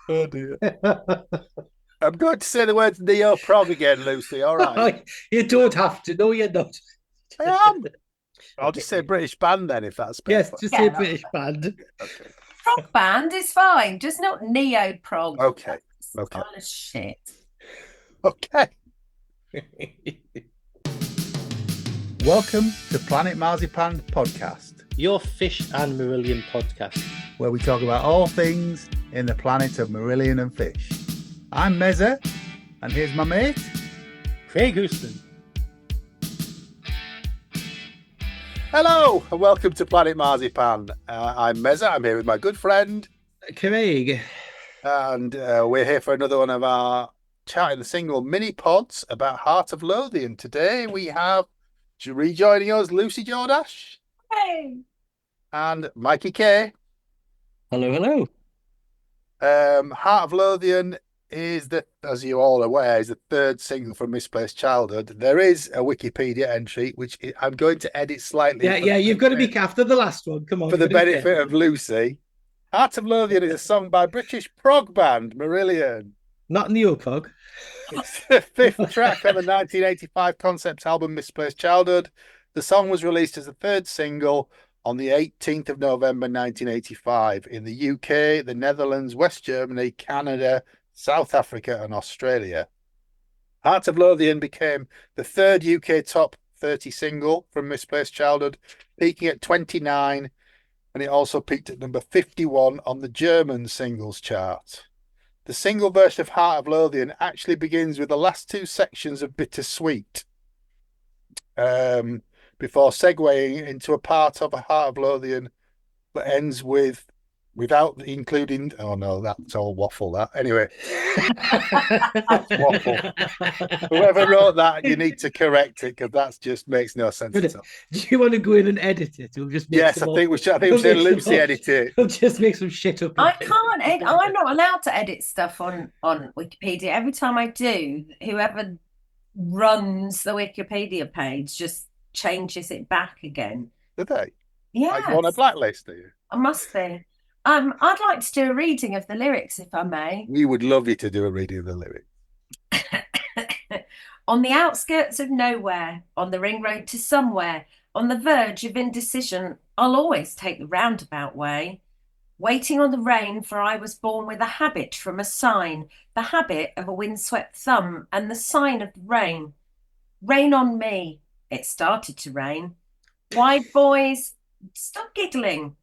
Oh dear. I'm going to say the words Neo Prog again, Lucy. All right. You don't have to. No, you're not. I am. I'll just say British band then, if that's Yes, better. just say Yeah, that's British band. Okay. prog band is fine, just not neo prog. Okay. That's Okay. pile of shit. Okay. Welcome to Planet Marzipan Podcast, Your fish and Marillion podcast. where we talk about all things in the planet of Marillion and fish. I'm Meza, and here's my mate. Craig Houston. Hello, and welcome to Planet Marzipan. I'm Meza. I'm here with my good friend, Craig. and we're here for another one of our Charting the Single mini pods about Heart of Lothian. Today we have rejoining us Lucy Jordash Hey. and Mikey Kay. Hello, hello. Heart of Lothian is as you all are aware, is the third single from Misplaced Childhood. There is a Wikipedia entry which I'm going to edit slightly. Yeah, you've got to be after the last one. Come on. For the benefit of Lucy. Heart of Lothian is a song by British prog band Marillion. Not Neoprog. It's the fifth track on the 1985 concept album Misplaced Childhood. The song was released as the third single on the 18th of November 1985 in the UK, the Netherlands, West Germany, Canada, South Africa, and Australia. Heart of Lothian became the third UK top 30 single from Misplaced Childhood, peaking at 29, and it also peaked at number 51 on the German singles chart. The single version of Heart of Lothian actually begins with the last two sections of Bittersweet, before segueing into a part of a Heart of Lothian that ends without including. Oh no, that's all waffle. That anyway. Waffle. Whoever wrote that, you need to correct it because that just makes no sense at all. Do you want to go in and edit it? We'll just Yes, I think we should. I think we should Lucy edit it. We'll just make some shit up. I can't edit. I'm not allowed to edit stuff on Wikipedia. Every time I do, whoever runs the Wikipedia page just changes it back again. Did they? Yes. Are you on a blacklist, are you? I must be. I'd like to do a reading of the lyrics, if I may. We would love you to do a reading of the lyrics. On the outskirts of nowhere, on the ring road to somewhere, on the verge of indecision, I'll always take the roundabout way. Waiting on the rain, for I was born with a habit from a sign, the habit of a windswept thumb, and the sign of the rain. Rain on me. It started to rain. Wide boys, stop giggling.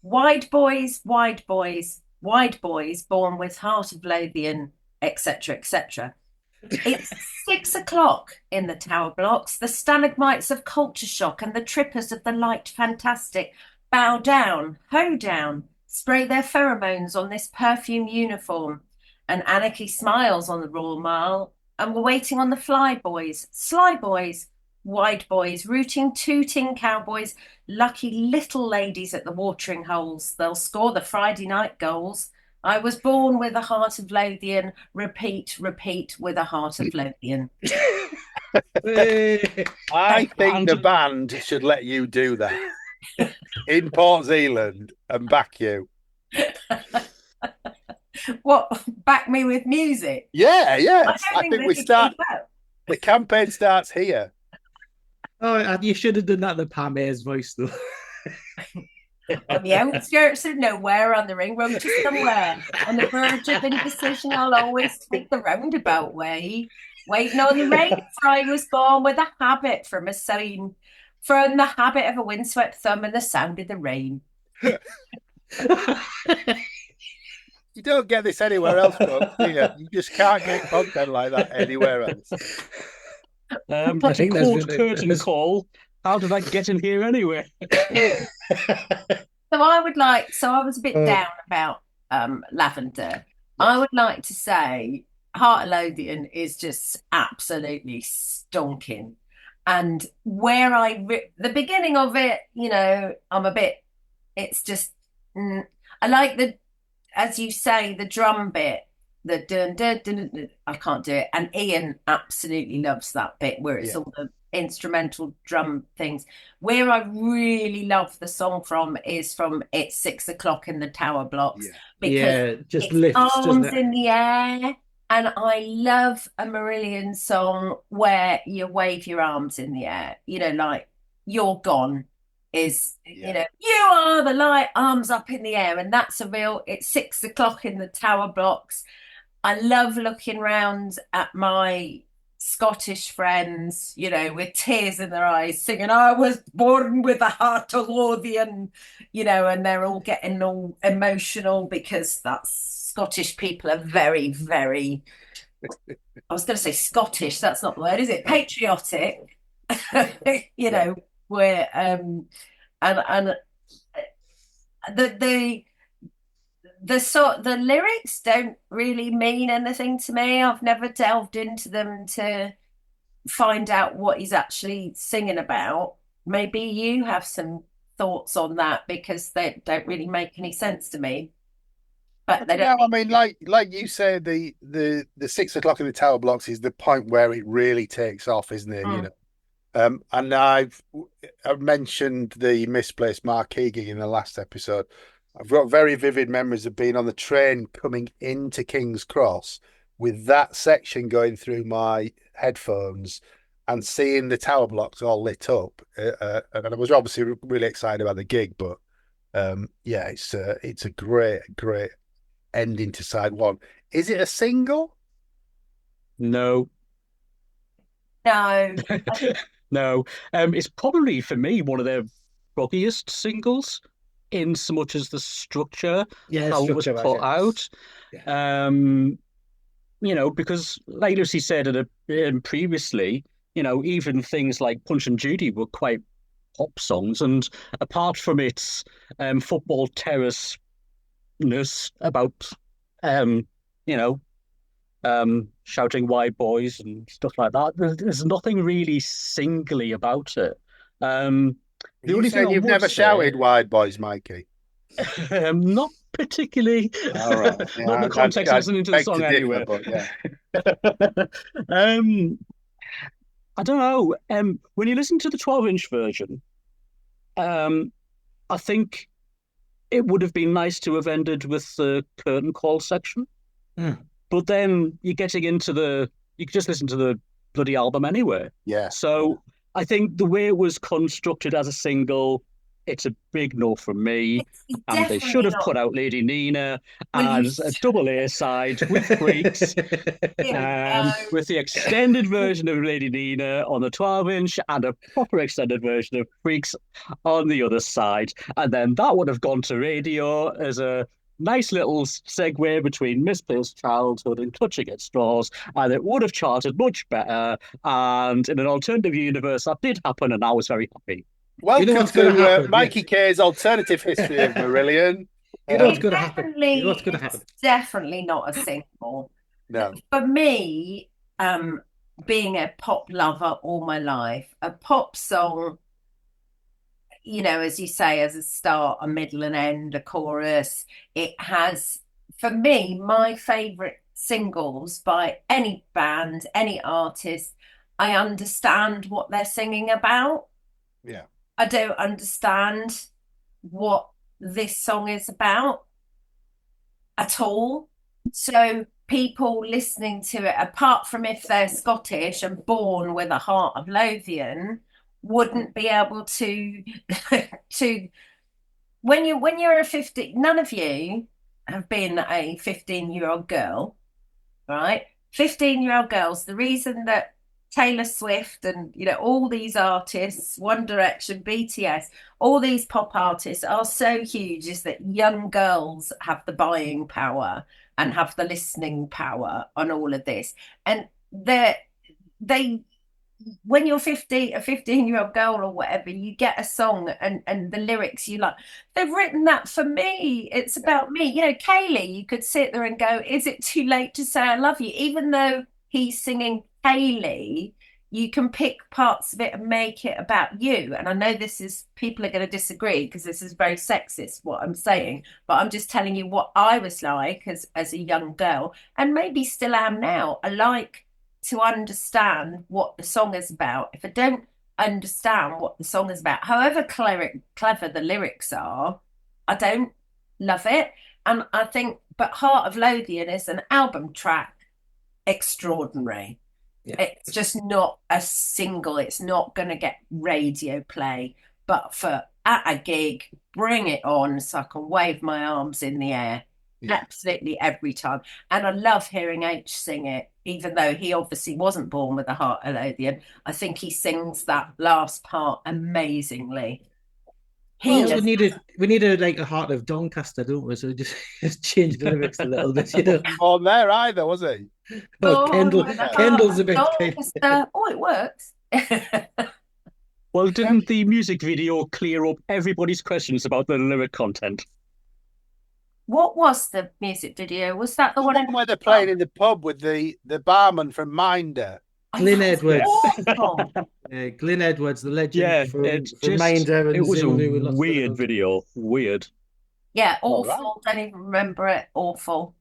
Wide boys, wide boys, wide boys, born with Heart of Lothian, etc., etc. It's 6 o'clock in the tower blocks. The stalagmites of culture shock and the trippers of the light fantastic bow down, hoe down, spray their pheromones on this perfume uniform. And anarchy smiles on the Royal Mile. And we're waiting on the fly boys, sly boys, wide boys, rooting, tooting cowboys, lucky little ladies at the watering holes. They'll score the Friday night goals. I was born with a Heart of Lothian. Repeat, repeat with a Heart of Lothian. I think the band should let you do that in Port Zealand and back you. What? Back me with music? Yeah, yes. I I don't think they we could start. keep up. The campaign starts here. Oh, you should have done that in the Pam Ayres voice, though. On the outskirts of nowhere, on the ring road to somewhere, on the verge of indecision, I'll always take the roundabout way. Waiting on the rain, for I was born with a habit from a sign, from the habit of a windswept thumb and the sound of the rain. You don't get this anywhere else, folks, do you? You just can't get content like that anywhere else. I think there's Court been curtain call. How did I get in here anyway? So I was a bit down about Lavender. I would like to say Heart of Lothian is just absolutely stonking. And where the beginning of it, I'm a bit, it's just, I like as you say, the drum bit, the dun, dun, dun, dun, I can't do it. And Ian absolutely loves that bit where it's all instrumental drum things. Where I really love the song from is from It's 6 o'clock in the Tower Blocks, Yeah. because Yeah, just it's lifts, doesn't arms it? in the air. And I love a Marillion song where you wave your arms in the air, like You're Gone is, Yeah. you are the light, arms up in the air. And that's it's 6 o'clock in the Tower Blocks. I love looking round at my Scottish friends, with tears in their eyes, singing, I was born with a heart of Lothian, and they're all getting all emotional because that's Scottish people are very, very, I was going to say Scottish, that's not the word, is it? Patriotic, Yeah. where, and the lyrics don't really mean anything to me. I've never delved into them to find out what he's actually singing about. Maybe you have some thoughts on that, because they don't really make any sense to me. But they don't. I mean, like you said, the 6 o'clock in the Tower Blocks is the point where it really takes off, isn't it? Mm. And I've mentioned the Misplaced Marquee gig in the last episode. I've got very vivid memories of being on the train coming into King's Cross with that section going through my headphones and seeing the Tower Blocks all lit up. And I was obviously really excited about the gig, but yeah, it's a great ending to side one. Is it a single? No, No. no. It's probably for me one of their rockiest singles, in so much as the structure, Yeah, how it was structure, put out. Yeah. Because like Lucy said previously, even things like Punch and Judy were quite pop songs, and apart from its football terrace about shouting white boys and stuff like that. There's nothing really singly about it. The You only thing saying I you've would never say, shouted "Wide Boys," Mikey? not particularly, All right. Yeah, not in the context of listening to the beg song differ, anyway. but yeah. I don't know. When you listen to the 12-inch version, I think it would have been nice to have ended with the curtain call section. Mm. But then you're getting into you could just listen to the bloody album anyway. Yeah. So I think the way it was constructed as a single, it's a big no from me. It's And they should definitely have not. put out Lady Nina Will you as a double A side with Freaks, No. with the extended version of Lady Nina on the 12-inch and a proper extended version of Freaks on the other side. And then that would have gone to radio as a nice little segue between Misplaced Childhood and Clutching at Straws, and it would have charted much better. And in an alternative universe, that did happen, and I was very happy. Welcome what's gonna to happen, Mikey K's alternative history of Marillion. You know what's going to happen? You know what's going to happen? It's definitely not a single. No. For me, being a pop lover all my life, a pop song, as you say, as a start, a middle and end, a chorus, it has, for me, my favorite singles by any band, any artist. I understand what they're singing about. Yeah. I don't understand what this song is about at all. So people listening to it, apart from if they're Scottish and born with a heart of Lothian, wouldn't be able to when you're a 15, none of you have been a 15-year-old girl, right? 15-year-old girls, the reason that Taylor Swift and all these artists, One Direction, BTS, all these pop artists are so huge is that young girls have the buying power and have the listening power on all of this. And they when you're a 15-year-old girl or whatever, you get a song and the lyrics you like, they've written that for me. It's about me. Kaylee, you could sit there and go, is it too late to say I love you? Even though he's singing Kaylee, you can pick parts of it and make it about you. And I know people are going to disagree because this is very sexist, what I'm saying, but I'm just telling you what I was like as a young girl, and maybe still am now. I like to understand what the song is about. If I don't understand what the song is about, however clever the lyrics are, I don't love it. And I think, but Heart of Lothian is an album track extraordinary. Yeah. It's just not a single. It's not going to get radio play. But for at a gig, bring it on so I can wave my arms in the air. Yeah. Absolutely every time. And I love hearing H sing it, even though he obviously wasn't born with a heart of Lothian. I think he sings that last part amazingly. He Well, just we needed like a Heart of Doncaster, don't we? So we just change the lyrics a little bit, you know. On there either, was he? Oh, born with a Kendall's a bit. heart of Doncaster. Oh, it works. Well, didn't the music video clear up everybody's questions about the lyric content? What was the music video? Was that the The one one where they're playing in the pub with the barman from Minder. Glyn It was Edwards. awful. Glyn Edwards, the legend Yeah, from it from just- Minder and It was a Zulu and lots of weird other- video. Weird. Yeah, All awful. Don't even remember it. Awful.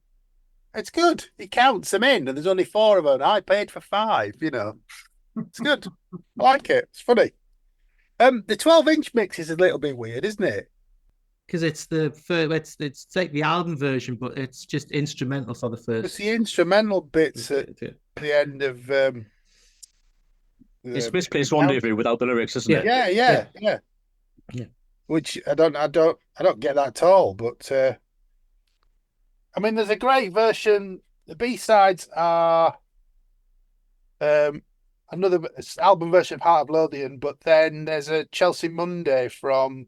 It's good. He counts them in, and there's only 4 of them. I paid for 5. You know, it's good. I like it. It's funny. The 12-inch mix is a little bit weird, isn't it? Because it's it's like the album version, but it's just instrumental for the It's first. the instrumental bits at the end of. It's the- Misplaced Rendezvous without the lyrics, isn't it? Yeah. Yeah. Which I don't get that at all. But I mean, there's a great version. The B-sides are another album version of Heart of Lothian, but then there's a Chelsea Monday from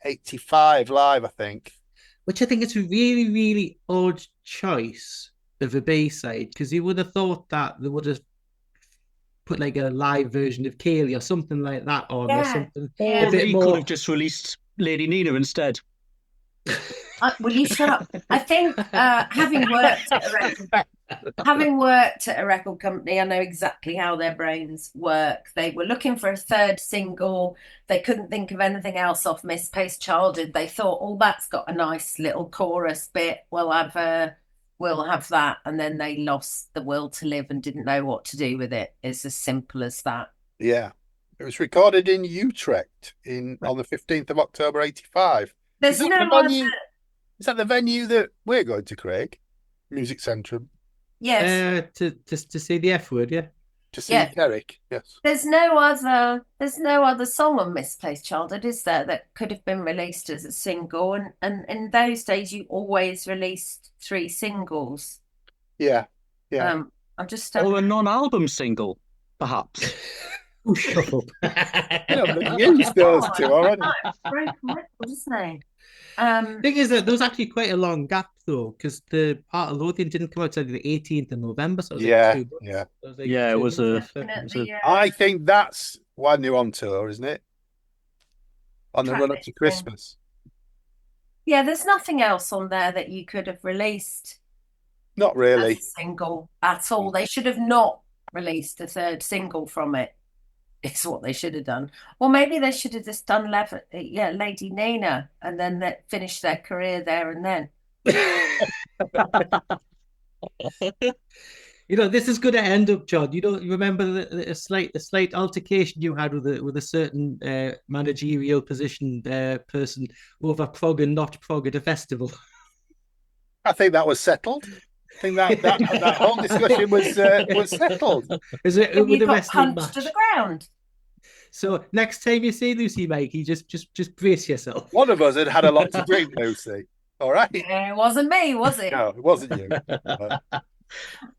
'85 live, I think. Which I think is a really, really odd choice of a B-side, because you would have thought that they would have put like a live version of Kaylee or something like that on, or Yeah. something Yeah. a Or bit they could more. have just released Lady Nina instead. Will you shut up? I think having worked at a record company, I know exactly how their brains work. They were looking for a third single. They couldn't think of anything else off Misplaced Childhood. They thought, oh, that's got a nice little chorus bit. We'll have that. And then they lost the will to live and didn't know what to do with it. It's as simple as that. Yeah, it was recorded in Utrecht on the 15th of October '85. There's Is that no the one. venue? Is that the venue that we're going to, Craig? Music Centrum Yes. To see the F word, yeah. to see Yeah. Derek. Yes. There's no other song on Misplaced Childhood, is there, that could have been released as a single? And in those days, you always released 3 singles. Yeah. Yeah. I just Or a non-album single, perhaps. Oh, shut up. You know, they've used those 2 already. Broken record, isn't it? Thing is that there was actually quite a long gap though, because the Heart of Lothian didn't come out until the 18th of November. So it was like Yeah, 2 months. yeah. So it was like Yeah, it 2 was months a- after. looking it at was the, I think that's why they're on tour, isn't it? On the Track run up to listing. Christmas. yeah, there's nothing else on there that you could have released Not as really. a single at all. They should have not released a third single from it. It's what they should have done. Or maybe they should have just done Lady Nina, and then they finished their career there and then. You know, this is going to end up, John. You remember a slight altercation you had with a certain managerial position person over prog and not prog at a festival. I think that was settled. I think that whole discussion was settled. Is it And with you the got wrestling punched to match? the ground. So next time you see Lucy, Mikey, just brace yourself. One of us had a lot to drink, Lucy. All right. It wasn't me, was it? No, it wasn't you.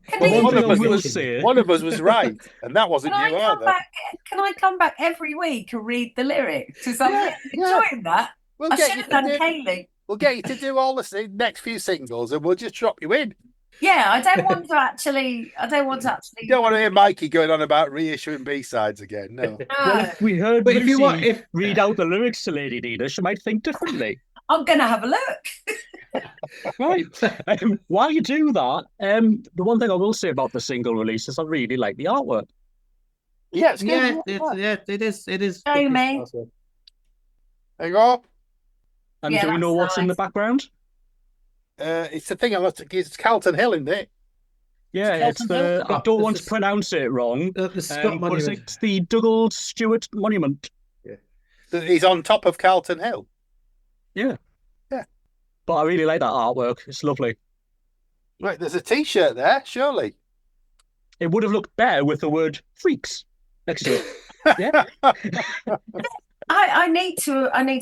Can, Well, you- One One thing of I us will was- say, One of us was right, and that wasn't can I you come either. back? Can I come back every week and read the lyrics? Because I'm Yeah, enjoying that. We'll I get should you have to done do, Kaylee. we'll get you to do all the next few singles, and we'll just drop you in. Yeah, I don't want to actually. You don't want to hear Mikey going on about reissuing B-sides again. No. well, No, if we heard But if you want, Lucy read out the lyrics to Lady Nina, she might think differently. I'm gonna have a look. Right. While you do that, the one thing I will say about the single release is I really like the artwork. Yeah, it's good. it is. Show me. There you go. And Yeah, do we know that's what's in the nice. background? It's the thing. It's Calton Hill, isn't it? Yeah, it's the. I Scott- don't want it's to pronounce it wrong. The Scott But Monument. it's the Dougald Stewart Monument. He's on top of Carlton Hill. Yeah. Yeah. But I really like that artwork. It's lovely. Right, there's a T-shirt there, surely. It would have looked better with the word freaks next to it. Yeah. I need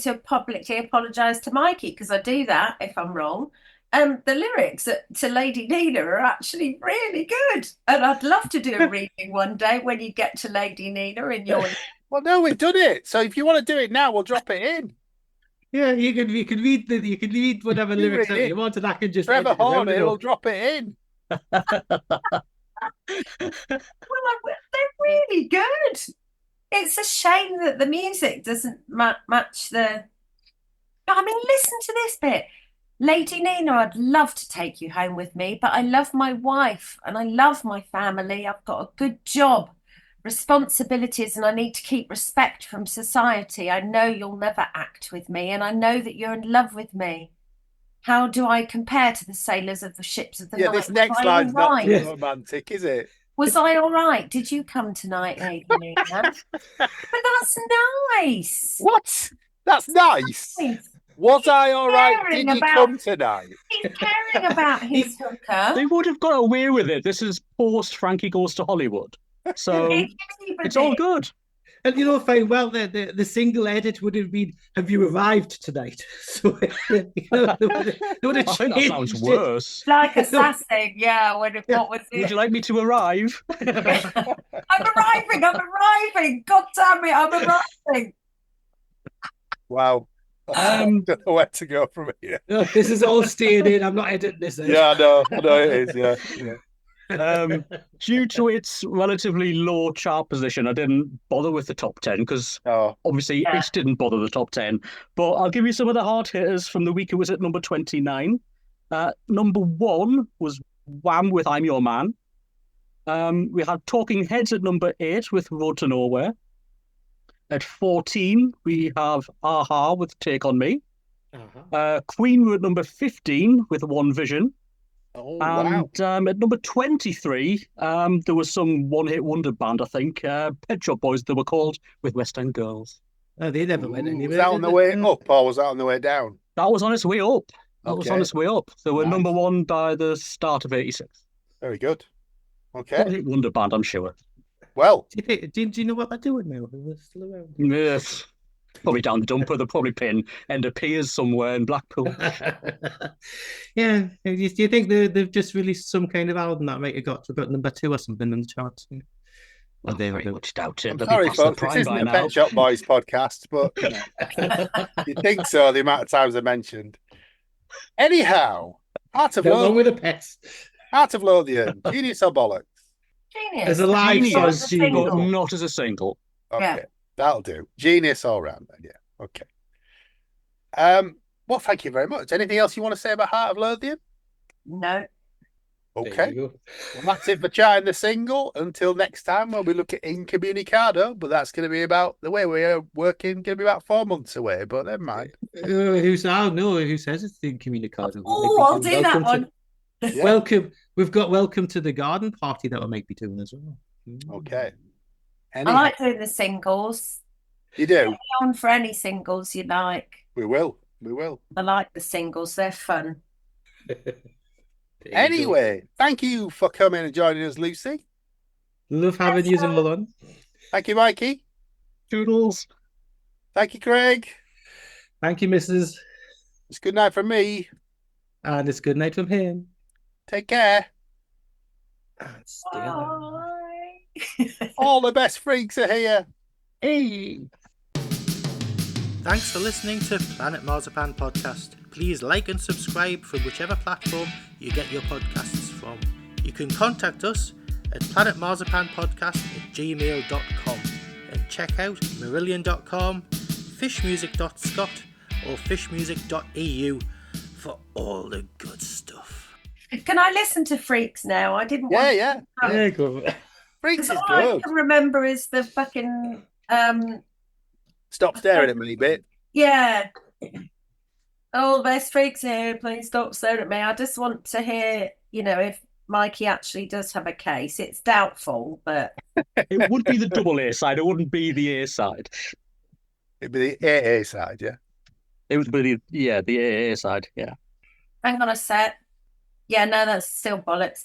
to publicly apologise to Mikey because I do that if I'm wrong. The lyrics to Lady Nina are actually really good, and I'd love to do a reading one day when you get to Lady Nina in your. Well, no, we've done it. So if you want to do it now, we'll drop it in. Yeah, you can read whatever You lyrics read that it. you want, and I can just Trevor edit it out, Horner you know. will drop it in. Well, they're really good. It's a shame that the music doesn't match the. I mean, listen to this bit. Lady Nina, I'd love to take you home with me, but I love my wife and I love my family. I've got a good job, responsibilities, and I need to keep respect from society. I know you'll never act with me, and I know that you're in love with me. How do I compare to the sailors of the ships of the Yeah, night? this next Was I line's all not right? too romantic, is it? Was I all right? Did you come tonight, Lady Nina? But that's nice. What? That's nice. Was I all right? caring Did you about- come tonight? He's caring about his hooker. They would have got away with it. This is post Frankie Goes to Hollywood. So it's all good. And you know, fine well, the single edit would have been, "Have you arrived tonight?" So you know, they would have I think that sounds changed it. worse. Like assassin, yeah. What was Would it? you like me to arrive? I'm arriving. God damn it, I'm arriving. Wow. I don't know where to go from here. No, this is all staying in. I'm not editing this. Yeah, I know it is. Yeah. Due to its relatively low chart position, I didn't bother with the top 10 because Oh, obviously Yeah. it didn't bother the top 10. But I'll give you some of the hard hitters from the week it was at number 29. Number 1 was Wham with I'm Your Man. We had Talking Heads at number 8 with Road to Nowhere. At 14, we have Aha with Take On Me. Queen were at number 15 with One Vision. oh wow. And at number 23, there was some one-hit wonder band, I think. Pet Shop Boys, they were called, with West End Girls. Oh, they never went Ooh, anywhere. was that on did the they? way up or was that on the way down? That was on its way up. That was on Okay. its way up. They were Nice. number 1 by the start of 86. Very good. Okay. One-hit wonder band, I'm sure. Well, Do you know what they're doing now? They're still around. Yes. Probably down the dumper. They're probably paying End of Piers somewhere in Blackpool. Yeah. Do you think they've just released some kind of album that might have got number 2 or something in the charts? I very much doubt it. I'm They'll be sorry, past the folks. This prime isn't by a now. Pet Shop Boys podcast, but you know, you'd think so, the amount of times I mentioned. Anyhow, Art of Go along with Lothian. the pets. Art of Lothian. Genius or bollocks? Genius. As a live Genius, song, As a Genius. but single. not as a single. Okay. Yeah. That'll do. Genius all round then, yeah. Okay. Well, thank you very much. Anything else you want to say about Heart of Lothian? No. There Okay. you go. Well, that's it for chatting the single. Until next time when we look at Incommunicado, but that's going to be about the way we are working, going to be about 4 months away, but never mind. Who says it's the Incommunicado? Oh, I'll do that one. Yeah. Welcome. We've got Welcome to the Garden Party that we might be doing as well. Okay. I Anyhow, like doing the singles. you do. On for any singles you like. We will. We will. I like the singles. They're fun. There you go. Anyway, thank you for coming and joining us, Lucy. Love having you all on. Thank you, Mikey. Toodles. Thank you, Craig. Thank you, Mrs. It's good night from me. And it's good night from him. Take care. And stay alive. Bye. All the best freaks are here. Hey. Thanks for listening to Planet Marzipan Podcast. Please like and subscribe from whichever platform you get your podcasts from. You can contact us at planetmarzipanpodcast@gmail.com and check out marillion.com, fishmusic.scot or fishmusic.eu for all the good stuff. Can I listen to Freaks now? I didn't Yeah, want yeah. There you go. Freaks because is all I good. can remember is the fucking Stop staring at me a bit. yeah. All the best freaks here, please stop staring at me. I just want to hear, if Mikey actually does have a case. It's doubtful, but It would be the double A side. It wouldn't be the A side. It'd be the AA side, yeah. It would be the AA side. Yeah. hang on a sec. Yeah, no, that's still bollocks.